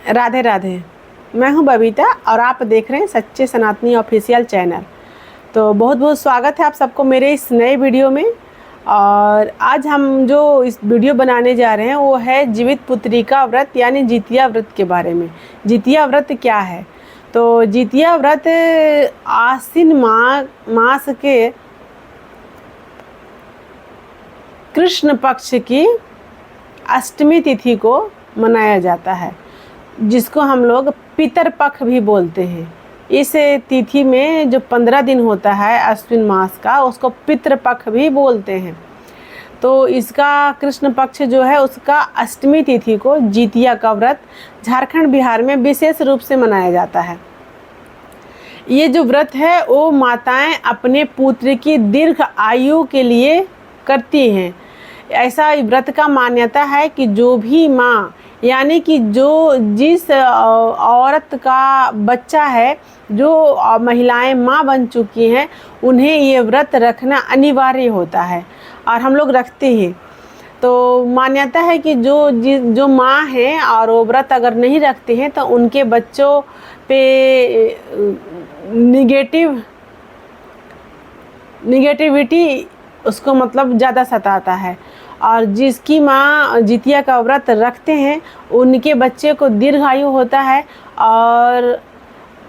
राधे राधे। मैं हूं बबीता और आप देख रहे हैं सच्चे सनातनी ऑफिशियल चैनल। तो बहुत बहुत स्वागत है आप सबको मेरे इस नए वीडियो में। और आज हम जो इस वीडियो बनाने जा रहे हैं वो है जीवित पुत्रिका व्रत यानी जितिया व्रत के बारे में। जितिया व्रत क्या है? तो जितिया व्रत आश्विन मास के कृष्ण पक्ष की अष्टमी तिथि को मनाया जाता है, जिसको हम लोग पितरपक्ष भी बोलते हैं। इस तिथि में जो 15 दिन होता है अश्विन मास का, उसको पितृपक्ष भी बोलते हैं। तो इसका कृष्ण पक्ष जो है उसका अष्टमी तिथि को जितिया का व्रत झारखंड बिहार में विशेष रूप से मनाया जाता है। ये जो व्रत है वो माताएं अपने पुत्र की दीर्घ आयु के लिए करती हैं। ऐसा व्रत का मान्यता है कि जो भी माँ यानी कि जिस औरत का बच्चा है, जो महिलाएं माँ बन चुकी हैं, उन्हें ये व्रत रखना अनिवार्य होता है और हम लोग रखते हैं। तो मान्यता है कि जो माँ हैं और वो व्रत अगर नहीं रखते हैं तो उनके बच्चों पे निगेटिविटी उसको मतलब ज़्यादा सताता है। और जिसकी माँ जितिया का व्रत रखते हैं उनके बच्चे को दीर्घायु होता है और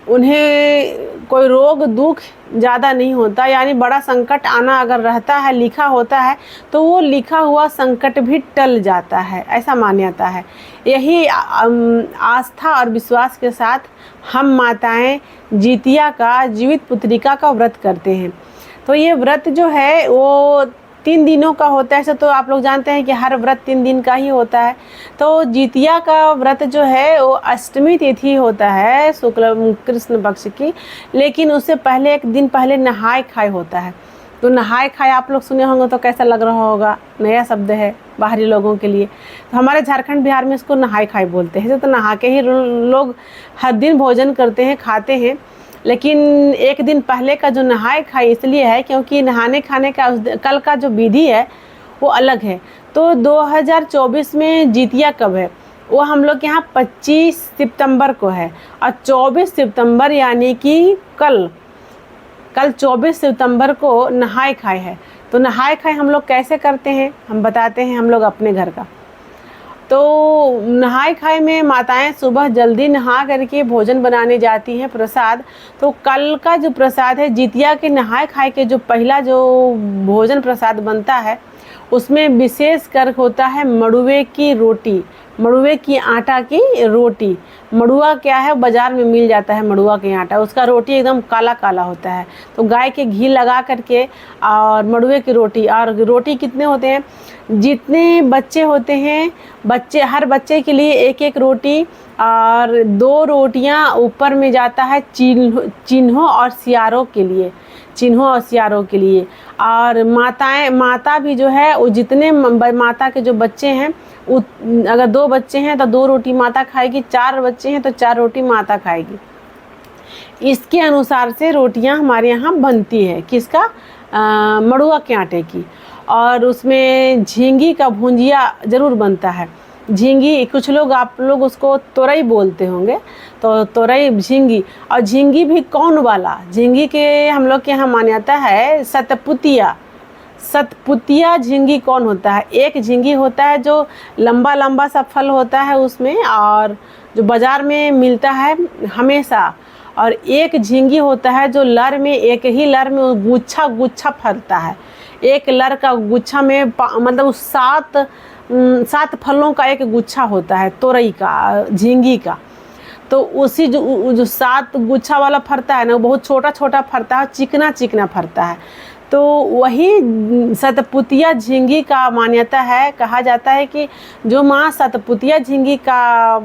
उन्हें कोई रोग दुख ज़्यादा नहीं होता। यानी बड़ा संकट आना अगर रहता है, लिखा होता है, तो वो लिखा हुआ संकट भी टल जाता है, ऐसा मान्यता है। यही आस्था और विश्वास के साथ हम माताएं जितिया का जीवित पुत्रिका का व्रत करते हैं। तो ये व्रत जो है वो 3 दिनों का होता है। ऐसे तो आप लोग जानते हैं कि हर व्रत 3 दिन का ही होता है। तो जितिया का व्रत जो है वो अष्टमी तिथि होता है शुक्ल कृष्ण पक्ष की, लेकिन उससे पहले 1 दिन पहले नहाय खाए होता है। तो नहाय खाए आप लोग सुने होंगे तो कैसा लग रहा होगा, नया शब्द है बाहरी लोगों के लिए। तो हमारे झारखंड बिहार में इसको नहाय खाए बोलते हैं। तो नहा के ही लोग हर दिन भोजन करते हैं, खाते हैं। लेकिन 1 दिन पहले का जो नहाए खाए इसलिए है क्योंकि नहाने खाने का कल का जो विधि है वो अलग है। तो 2024 में जितिया कब है? वो हम लोग के यहाँ 25 सितंबर को है और 24 सितंबर यानी कि कल 24 सितंबर को नहाए खाए है। तो नहाए खाए हम लोग कैसे करते हैं हम बताते हैं हम लोग अपने घर का। तो नहाए खाए में माताएं सुबह जल्दी नहा करके भोजन बनाने जाती हैं, प्रसाद। तो कल का जो प्रसाद है जितिया के नहाए खाए के जो पहला जो भोजन प्रसाद बनता है उसमें विशेष कर होता है मड़ुए की रोटी, मड़ुए की आटा की रोटी। मड़ुआ क्या है, बाज़ार में मिल जाता है मड़ुआ के आटा, उसका रोटी एकदम काला काला होता है। तो गाय के घी लगा करके और मड़ुए की रोटी। और रोटी कितने होते हैं, जितने बच्चे होते हैं हर बच्चे के लिए 1-1 रोटी और 2 रोटियां ऊपर में जाता है चिन्हों और सियारों के लिए। और माता भी जो है वो जितने माता के जो बच्चे हैं, अगर 2 बच्चे हैं तो 2 रोटी माता खाएगी, 4 बच्चे हैं तो 4 रोटी माता खाएगी। इसके अनुसार से रोटियां हमारे यहाँ बनती है। किसका? मड़ुआ के आटे की। और उसमें झींगी का भुंजिया ज़रूर बनता है। झींगी कुछ लोग आप लोग उसको तोरई बोलते होंगे, तो तोरई झींगी। और झींगी भी कौन वाला? झींगी के हम लोग के यहाँ मान्यता है सतपुतिया झींगी कौन होता है? एक झींगी होता है जो लंबा लंबा सा फल होता है उसमें, और जो बाज़ार में मिलता है हमेशा। और एक झींगी होता है जो लर में, एक ही लर में गुच्छा फलता है। एक लर का गुच्छा में मतलब 7 फलों का एक गुच्छा होता है तोरई का, झींगी का। तो उसी जो 7 गुच्छा वाला फरता है ना, वो बहुत छोटा छोटा फरता है, चिकना चिकना फरता है। तो वही सतपुतिया झींगी का मान्यता है। कहा जाता है कि जो माँ सतपुतिया झींगी का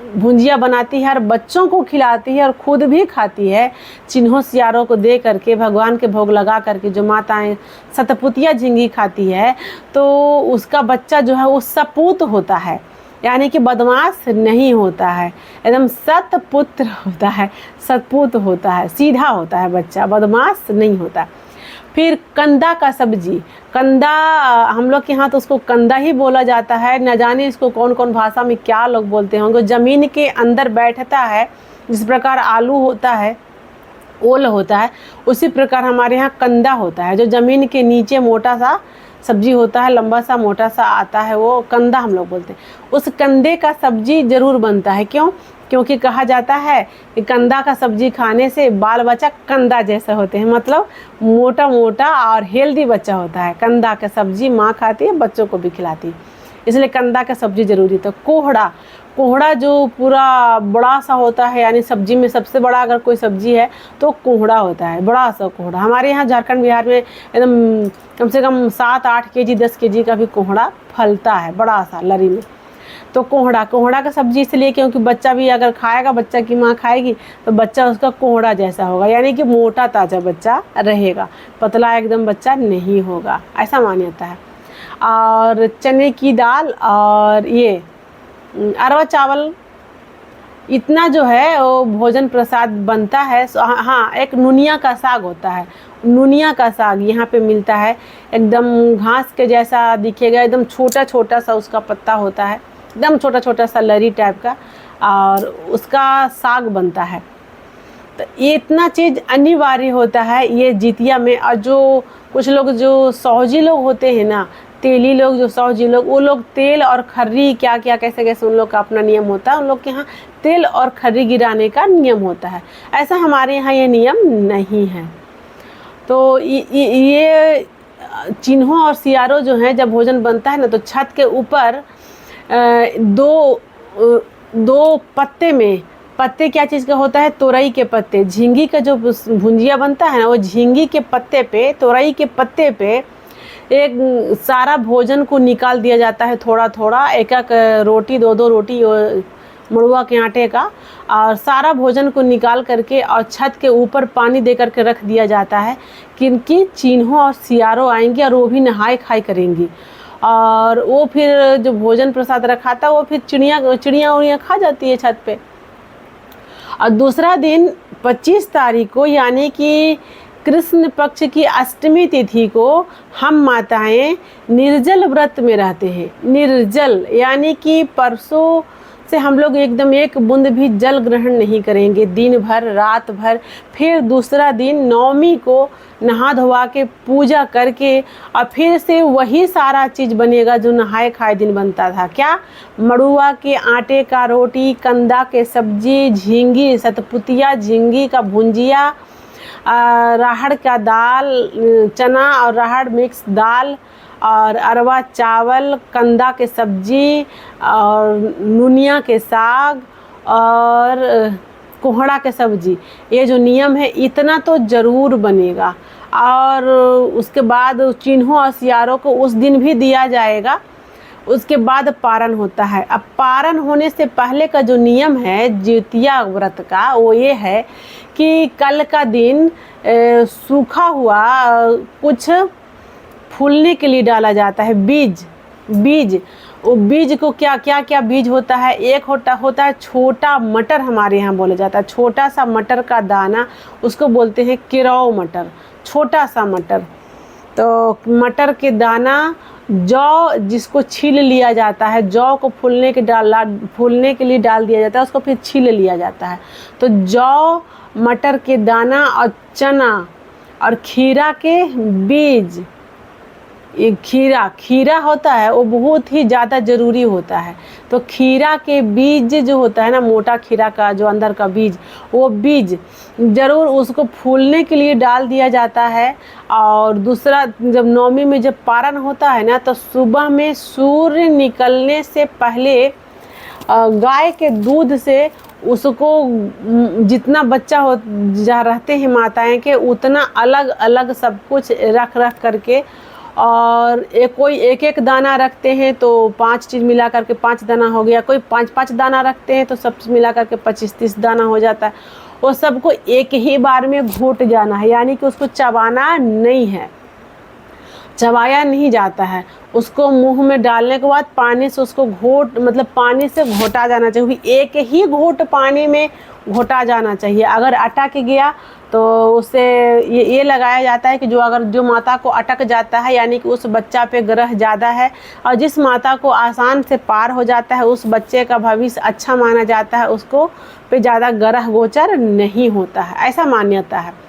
भुंजिया बनाती है और बच्चों को खिलाती है और खुद भी खाती है, चिन्हों सियारों को दे करके, भगवान के भोग लगा करके जो माताएं सतपुतिया झींगी खाती है, तो उसका बच्चा जो है वो सपूत होता है, यानी कि बदमाश नहीं होता है, एकदम सतपुत्र होता है, सतपुत होता है, सीधा होता है बच्चा, बदमाश नहीं होता। फिर कंदा का सब्जी, कंदा हम लोग के यहाँ तो उसको कंदा ही बोला जाता है, न जाने इसको कौन कौन भाषा में क्या लोग बोलते होंगे। ज़मीन के अंदर बैठता है, जिस प्रकार आलू होता है, ओल होता है, उसी प्रकार हमारे यहाँ कंदा होता है, जो ज़मीन के नीचे मोटा सा सब्जी होता है, लंबा सा मोटा सा आता है, वो कंदा हम लोग बोलते हैं। उस कंदे का सब्जी ज़रूर बनता है। क्यों? क्योंकि कहा जाता है कि कंदा का सब्जी खाने से बाल बच्चा कंदा जैसे होते हैं, मतलब मोटा मोटा और हेल्दी बच्चा होता है। कंदा का सब्जी माँ खाती है, बच्चों को भी खिलाती है, इसलिए कंदा का सब्जी ज़रूरी। तो कोहड़ा, कोहड़ा जो पूरा बड़ा सा होता है, यानी सब्जी में सबसे बड़ा अगर कोई सब्जी है तो कोहड़ा होता है, बड़ा सा कोहड़ा। हमारे यहाँ झारखंड बिहार में एकदम कम से कम 7-8 केजी 10 केजी का भी कोहड़ा फलता है, बड़ा सा लरी में। तो कोहड़ा, कोहड़ा का सब्जी इसलिए क्योंकि बच्चा भी अगर खाएगा, बच्चा की माँ खाएगी तो बच्चा उसका कोहड़ा जैसा होगा, यानी कि मोटा ताज़ा बच्चा रहेगा, पतला एकदम बच्चा नहीं होगा, ऐसा मान्यता है। और चने की दाल और ये अरवा चावल, इतना जो है वो भोजन प्रसाद बनता है। हाँ, एक नुनिया का साग होता है, नुनिया का साग यहाँ पे मिलता है, एकदम घास के जैसा दिखेगा, एकदम छोटा छोटा सा उसका पत्ता होता है, एकदम छोटा छोटा सा लरी टाइप का, और उसका साग बनता है। तो ये इतना चीज़ अनिवार्य होता है ये जितिया में। और जो कुछ लोग जो सौजी लोग होते हैं ना, तेली लोग, जो सौजी लोग, वो लोग तेल और खर्री क्या क्या कैसे कैसे उन लोग का अपना नियम होता है। उन लोग के यहाँ तेल और खर्री गिराने का नियम होता है, ऐसा हमारे यहाँ ये नियम नहीं है। तो ये चिन्हों और सियारों जो हैं, जब भोजन बनता है ना, तो छत के ऊपर दो पत्ते में, पत्ते क्या चीज़ का होता है? तोरई के पत्ते। झींगी का जो भुंजिया बनता है ना, वो झींगी के पत्ते पे, तोरई के पत्ते पे एक सारा भोजन को निकाल दिया जाता है, थोड़ा थोड़ा, एक एक रोटी, 2-2 रोटी मड़ुआ के आटे का, और सारा भोजन को निकाल करके और छत के ऊपर पानी दे करके रख दिया जाता है। किनकी? चिन्हों और सियारों आएंगी और वो भी नहाए खाए करेंगी, और वो फिर जो भोजन प्रसाद रखा था वो फिर चिड़िया उड़ियाँ खा जाती है छत पे। और दूसरा दिन 25 तारीख को, यानी कि कृष्ण पक्ष की अष्टमी तिथि को, हम माताएं निर्जल व्रत में रहते हैं। निर्जल यानी कि परसों से हम लोग एकदम एक बूंद भी जल ग्रहण नहीं करेंगे, दिन भर रात भर। फिर दूसरा दिन नवमी को नहा धोवा के पूजा करके, और फिर से वही सारा चीज़ बनेगा जो नहाए खाए दिन बनता था। क्या? मड़ुआ के आटे का रोटी, कंदा के सब्जी, झींगी सतपुतिया, झींगी का भुंजिया, राहड़ का दाल, चना और राहड़ मिक्स दाल, और अरवा चावल, कंदा के सब्जी, और नुनिया के साग, और कोहड़ा के सब्जी। ये जो नियम है इतना तो ज़रूर बनेगा। और उसके बाद चिन्हों और सियारों को उस दिन भी दिया जाएगा। उसके बाद पारण होता है। अब पारण होने से पहले का जो नियम है जितिया व्रत का, वो ये है कि कल का दिन सूखा हुआ कुछ फूलने के लिए डाला जाता है, बीज। वो बीज को क्या बीज होता है? एक होता है छोटा मटर, हमारे यहाँ बोला जाता है, छोटा सा मटर का दाना, उसको बोलते हैं केराव मटर, छोटा सा मटर। तो मटर के दाना, जौ जिसको छील लिया जाता है, जौ को फूलने के लिए डाल दिया जाता है, उसको फिर छील लिया जाता है। तो जौ, मटर के दाना और चना और खीरा के बीज, ये खीरा होता है वो बहुत ही ज़्यादा ज़रूरी होता है। तो खीरा के बीज जो होता है ना, मोटा खीरा का जो अंदर का बीज, वो बीज ज़रूर उसको फूलने के लिए डाल दिया जाता है। और दूसरा, जब नवमी में जब पारण होता है ना, तो सुबह में सूर्य निकलने से पहले गाय के दूध से उसको, जितना बच्चा हो जहाँ रहते हैं माताएं के, उतना अलग अलग सब कुछ रख करके, और कोई एक दाना रखते हैं तो 5 चीज़ मिला करके 5 दाना हो गया, कोई 5 दाना रखते हैं तो सब मिला करके 25-30 दाना हो जाता है। वो सबको एक ही बार में घोट जाना है, यानी कि उसको चबाना नहीं है। चबाया नहीं जाता है। उसको मुंह में डालने के बाद पानी से उसको पानी से घोटा जाना चाहिए, एक ही घोट पानी में घोटा जाना चाहिए। अगर अटक गया तो उससे ये लगाया जाता है कि जो माता को अटक जाता है यानी कि उस बच्चा पे ग्रह ज़्यादा है, और जिस माता को आसान से पार हो जाता है उस बच्चे का भविष्य अच्छा माना जाता है, उसको पे ज़्यादा ग्रह गोचर नहीं होता है, ऐसा मान्यता है।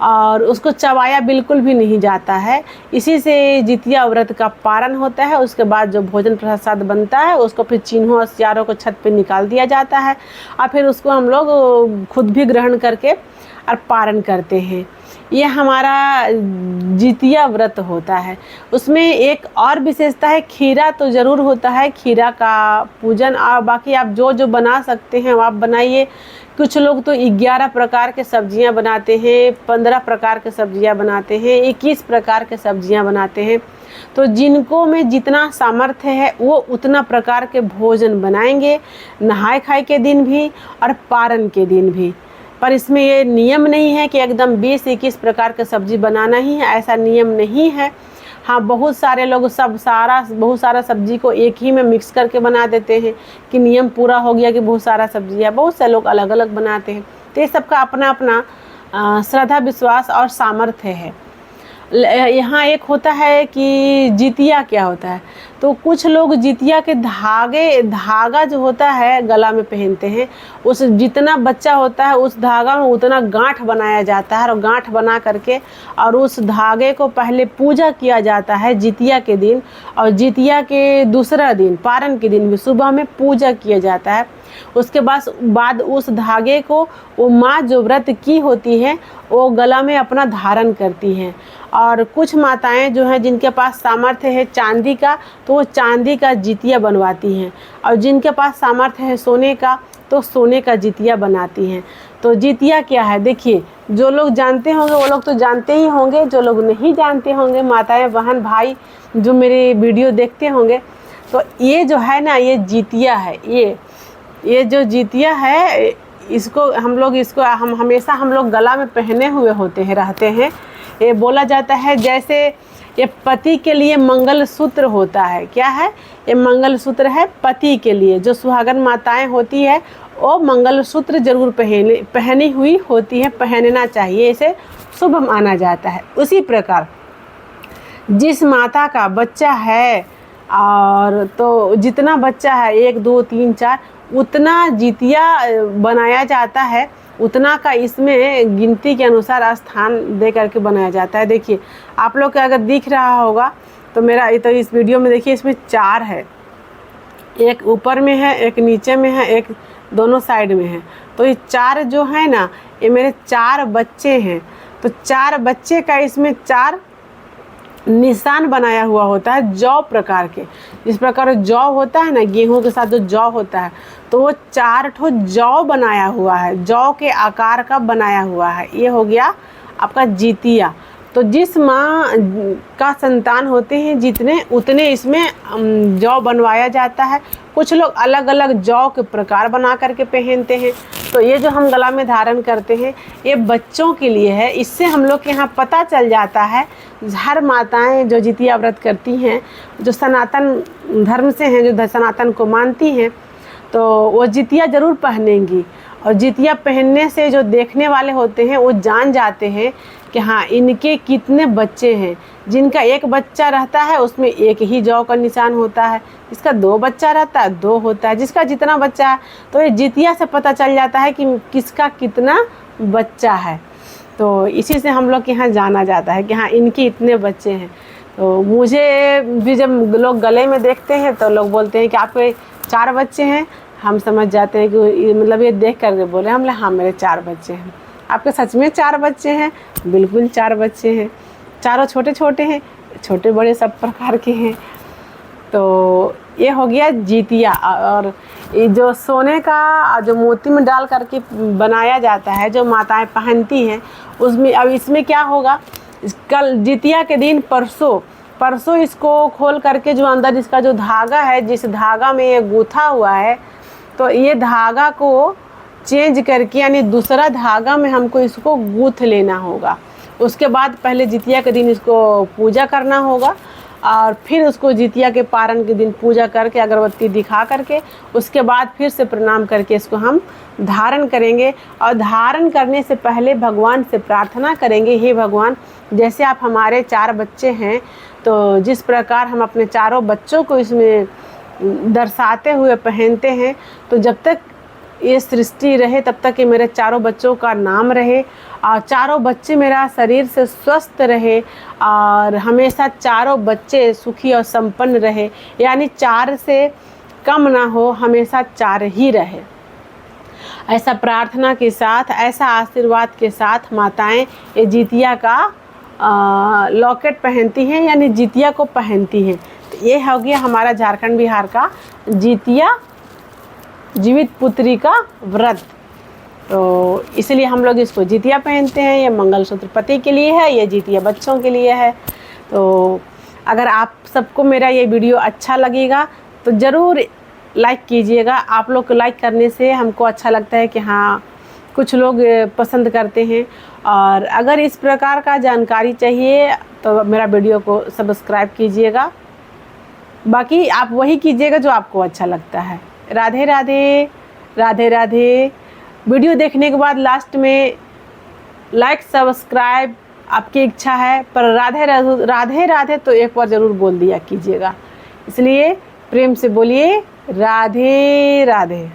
और उसको चबाया बिल्कुल भी नहीं जाता है। इसी से जितिया व्रत का पारण होता है। उसके बाद जो भोजन प्रसाद बनता है उसको फिर चिन्हों और सियारों को छत पे निकाल दिया जाता है, और फिर उसको हम लोग खुद भी ग्रहण करके और पारण करते हैं। ये हमारा जितिया व्रत होता है। उसमें एक और विशेषता है, खीरा तो ज़रूर होता है, खीरा का पूजन। और बाकी आप जो बना सकते हैं आप बनाइए। कुछ लोग तो 11 प्रकार के सब्जियां बनाते हैं, 15 प्रकार के सब्जियां बनाते हैं, 21 प्रकार के सब्जियां बनाते हैं। तो जिनको में जितना सामर्थ्य है वो उतना प्रकार के भोजन बनाएंगे, नहाय खाए के दिन भी और पारण के दिन भी। पर इसमें ये नियम नहीं है कि एकदम 20-21 प्रकार के सब्जी बनाना ही है, ऐसा नियम नहीं है। हाँ, बहुत सारे लोग बहुत सारा सब्जी को एक ही में मिक्स करके बना देते हैं कि नियम पूरा हो गया कि बहुत सारा सब्जी है। बहुत से लोग अलग अलग बनाते हैं। तो ये सबका अपना अपना श्रद्धा, विश्वास और सामर्थ्य है। यहाँ एक होता है कि जितिया क्या होता है, तो कुछ लोग जितिया के धागा जो होता है गला में पहनते हैं, उस जितना बच्चा होता है उस धागा में उतना गांठ बनाया जाता है, और गांठ बना करके और उस धागे को पहले पूजा किया जाता है जितिया के दिन, और जितिया के दूसरा दिन पारण के दिन भी सुबह में पूजा किया जाता है। उसके बाद उस धागे को वो माँ जो व्रत की होती है वो गला में अपना धारण करती हैं। और कुछ माताएं जो हैं जिनके पास सामर्थ्य है चांदी का, तो वो चांदी का जितिया बनवाती हैं, और जिनके पास सामर्थ्य है सोने का तो सोने का जितिया बनाती हैं। तो जितिया क्या है, देखिए, जो लोग जानते होंगे वो लोग तो जानते ही होंगे, जो लोग नहीं जानते होंगे, माताएं, बहन, भाई जो मेरे वीडियो देखते होंगे, तो ये जो है ना, ये जितिया है। ये जो जितिया है इसको हम हमेशा गला में पहने हुए रहते हैं। ये बोला जाता है जैसे ये पति के लिए मंगलसूत्र होता है। क्या है ये? मंगलसूत्र है पति के लिए। जो सुहागन माताएं होती है वो मंगलसूत्र जरूर पहनी हुई होती है, पहनना चाहिए, इसे शुभ माना जाता है। उसी प्रकार जिस माता का बच्चा है, और तो जितना बच्चा है 1, 2, 3, 4 उतना जितिया बनाया जाता है, उतना का इसमें गिनती के अनुसार स्थान दे करके बनाया जाता है। देखिए, आप लोग को अगर दिख रहा होगा तो तो इस वीडियो में देखिए, इसमें 4 है, एक ऊपर में है, एक नीचे में है, एक दोनों साइड में है। तो ये 4 जो है ना, ये मेरे 4 बच्चे हैं। तो 4 बच्चे का इसमें 4 निशान बनाया हुआ होता है जौ प्रकार के। जिस प्रकार जौ होता है ना, गेहूं के साथ जो जौ होता है, तो वो 4 ठो जौ बनाया हुआ है, जौ के आकार का बनाया हुआ है। ये हो गया आपका जितिया। तो जिस माँ का संतान होते हैं जितने उतने इसमें जौ बनवाया जाता है। कुछ लोग अलग अलग जौ के प्रकार बना करके पहनते हैं। तो ये जो हम गला में धारण करते हैं ये बच्चों के लिए है। इससे हम लोग के यहाँ पता चल जाता है, हर माताएं जो जितिया व्रत करती हैं, जो सनातन धर्म से हैं, जो सनातन को मानती हैं, तो वो जितिया ज़रूर पहनेंगी। और जितिया पहनने से जो देखने वाले होते हैं वो जान जाते हैं कि हाँ इनके कितने बच्चे हैं। जिनका 1 बच्चा रहता है उसमें 1 ही जौ का निशान होता है, जिसका 2 बच्चा रहता है 2 होता है, जिसका जितना बच्चा है। तो ये जितिया से पता चल जाता है कि किसका कितना बच्चा है। तो इसी से हम लोग के यहाँ जाना जाता है कि हाँ इनके इतने बच्चे हैं। तो मुझे भी जब लोग गले में देखते हैं तो लोग बोलते हैं कि आपके 4 बच्चे हैं। हम समझ जाते हैं कि मतलब ये देख कर बोले, हम हाँ मेरे 4 बच्चे हैं। आपके सच में 4 बच्चे हैं? बिल्कुल 4 बच्चे हैं। चारों छोटे छोटे हैं, छोटे बड़े सब प्रकार के हैं। तो ये हो गया जितिया। और ये जो सोने का जो मोती में डाल करके बनाया जाता है, जो माताएं पहनती हैं, उसमें अब इसमें क्या होगा, कल जितिया के दिन परसों इसको खोल करके जो अंदर इसका जो धागा है, जिस धागा में ये गूथा हुआ है, तो ये धागा को चेंज करके यानी दूसरा धागा में हमको इसको गूँथ लेना होगा। उसके बाद पहले जितिया के दिन इसको पूजा करना होगा और फिर उसको जितिया के पारण के दिन पूजा करके अगरबत्ती दिखा करके उसके बाद फिर से प्रणाम करके इसको हम धारण करेंगे। और धारण करने से पहले भगवान से प्रार्थना करेंगे, हे भगवान, जैसे आप हमारे 4 बच्चे हैं तो जिस प्रकार हम अपने चारों बच्चों को इसमें दर्शाते हुए पहनते हैं, तो जब तक ये सृष्टि रहे तब तक ये मेरे चारों बच्चों का नाम रहे और चारों बच्चे मेरा शरीर से स्वस्थ रहे और हमेशा चारों बच्चे सुखी और संपन्न रहे, यानी 4 से कम ना हो, हमेशा 4 ही रहे। ऐसा प्रार्थना के साथ, ऐसा आशीर्वाद के साथ माताएं ये जितिया का लॉकेट पहनती हैं, यानी जितिया को पहनती हैं। तो ये हो गया हमारा झारखंड बिहार का जितिया, जीवित पुत्री का व्रत। तो इसलिए हम लोग इसको जितिया पहनते हैं। ये मंगलसूत्र पति के लिए है, ये जितिया बच्चों के लिए है। तो अगर आप सबको मेरा ये वीडियो अच्छा लगेगा तो ज़रूर लाइक कीजिएगा। आप लोग को लाइक करने से हमको अच्छा लगता है कि हाँ कुछ लोग पसंद करते हैं। और अगर इस प्रकार का जानकारी चाहिए तो मेरा वीडियो को सब्सक्राइब कीजिएगा। बाकी आप वही कीजिएगा जो आपको अच्छा लगता है। राधे राधे, राधे राधे। वीडियो देखने के बाद लास्ट में लाइक सब्सक्राइब आपकी इच्छा है, पर राधे राधे राधे तो एक बार ज़रूर बोल दिया कीजिएगा। इसलिए प्रेम से बोलिए राधे राधे।